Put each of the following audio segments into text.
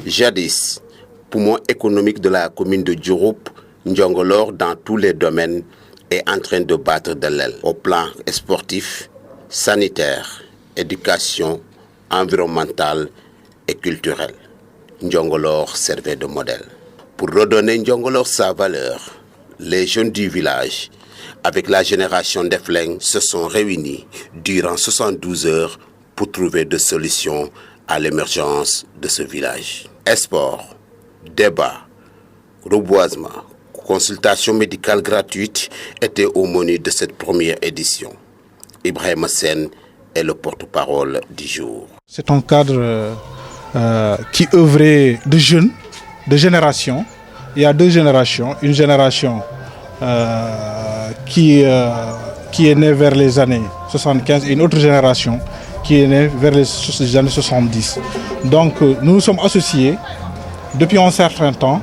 Jadis, poumon économique de la commune de Diouroup, Ndiongolor, dans tous les domaines, est en train de battre de l'aile. Au plan sportif, sanitaire, éducation, environnemental et culturel. Ndiongolor servait de modèle. Pour redonner Ndiongolor sa valeur, les jeunes du village, avec la génération d'Efleng, se sont réunis durant 72 heures pour trouver des solutions à l'émergence de ce village. Sport, débat, reboisement, consultation médicale gratuite étaient au menu de cette première édition. Ibrahim Sen est le porte-parole du jour. C'est un cadre qui œuvrait de jeunes, de générations. Il y a deux générations. Une génération qui est née vers les années 75 et une autre génération qui est née vers les années 70. Donc nous nous sommes associés depuis un certain temps,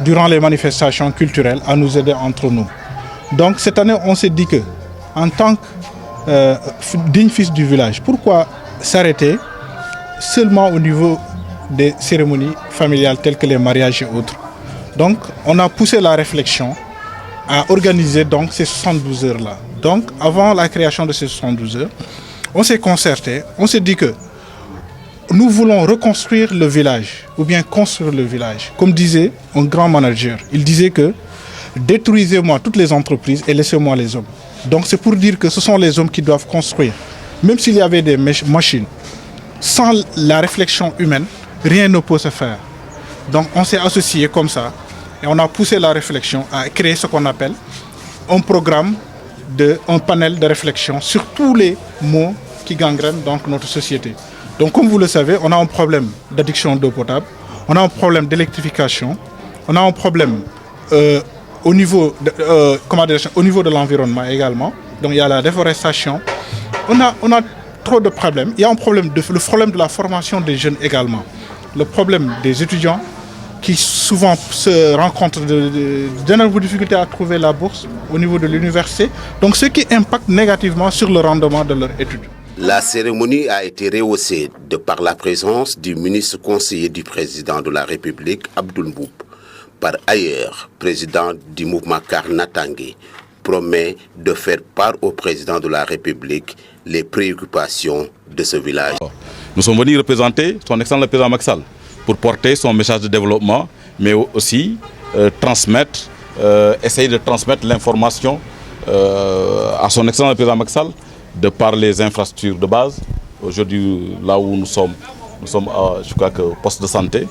durant les manifestations culturelles, à nous aider entre nous. Donc cette année, on s'est dit que, en tant que digne fils du village, pourquoi s'arrêter seulement au niveau des cérémonies familiales telles que les mariages et autres. Donc on a poussé la réflexion à organiser donc ces 72 heures-là. Donc avant la création de ces 72 heures, on s'est concerté, on s'est dit que nous voulons reconstruire le village, ou bien construire le village. Comme disait un grand manager, il disait que détruisez-moi toutes les entreprises et laissez-moi les hommes. Donc c'est pour dire que ce sont les hommes qui doivent construire. Même s'il y avait des machines, sans la réflexion humaine, rien ne peut se faire. Donc on s'est associés comme ça et on a poussé la réflexion à créer ce qu'on appelle un programme, un panel de réflexion sur tous les maux qui gangrènent donc notre société. Donc comme vous le savez, on a un problème d'addiction d'eau potable, on a un problème d'électrification, on a un problème au niveau de l'environnement également. Donc il y a la déforestation. On a trop de problèmes. Il y a le problème de la formation des jeunes également. Le problème des étudiants qui souvent se rencontrent d'énormes difficultés à trouver la bourse au niveau de l'université. Donc ce qui impacte négativement sur le rendement de leurs études. La cérémonie a été rehaussée de par la présence du ministre conseiller du président de la République, Abdoul Mboub. Par ailleurs, président du mouvement Karnatangé promet de faire part au président de la République les préoccupations de ce village. Nous sommes venus représenter son excellent le président Macky Sall pour porter son message de développement, mais aussi essayer de transmettre l'information à son excellent le président Macky Sall de par les infrastructures de base. Aujourd'hui, là où nous sommes à, je crois que, au poste de santé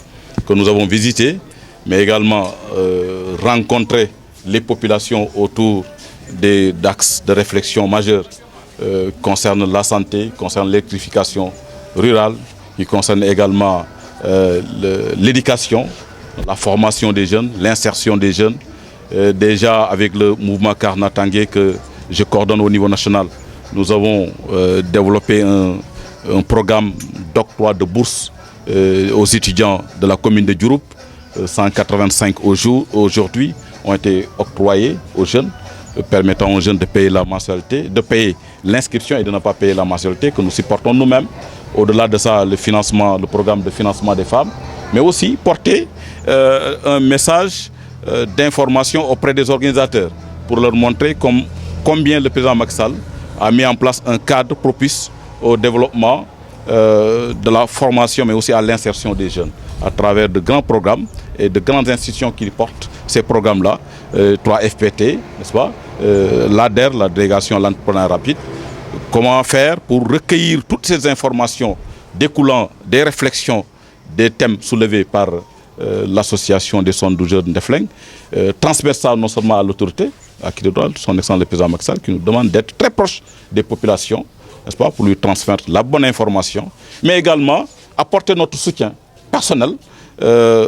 que nous avons visité, mais également rencontrer les populations autour d'axes de réflexion majeurs concernant la santé, concernant l'électrification rurale, qui concerne également l'éducation, la formation des jeunes, l'insertion des jeunes. Déjà avec le mouvement Karnatangé que je coordonne au niveau national, nous avons développé un programme d'octroi de bourse aux étudiants de la commune de Diouroup. 185 aujourd'hui ont été octroyés aux jeunes, permettant aux jeunes de payer la mensualité, de payer l'inscription et de ne pas payer la mensualité que nous supportons nous-mêmes. Au-delà de ça, le programme de financement des femmes, mais aussi porter un message d'information auprès des organisateurs pour leur montrer combien le président Macky Sall a mis en place un cadre propice au développement de la formation, mais aussi à l'insertion des jeunes, à travers de grands programmes et de grandes institutions qui portent ces programmes-là, 3FPT, n'est-ce pas, l'ADER, la délégation à l'entrepreneuriat rapide. Comment faire pour recueillir toutes ces informations découlant des réflexions, des thèmes soulevés par l'association des 72 jeunes d'Efleng, transmettre ça non seulement à l'autorité, à qui de droit, son excellent le président Macky Sall, qui nous demande d'être très proche des populations, n'est-ce pas, pour lui transmettre la bonne information, mais également apporter notre soutien personnel,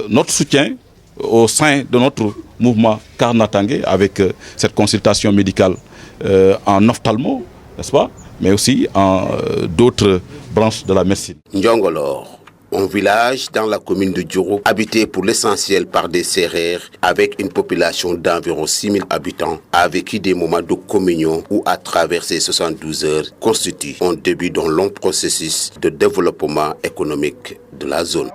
notre soutien au sein de notre mouvement Karnatangé avec cette consultation médicale en ophtalmo, n'est-ce pas, mais aussi en d'autres branches de la médecine. Ndiongolor, un village dans la commune de Diouroup, habité pour l'essentiel par des Sérères, avec une population d'environ 6000 habitants, a vécu des moments de communion où, à travers ces 72 heures, constitue un début d'un long processus de développement économique de la zone.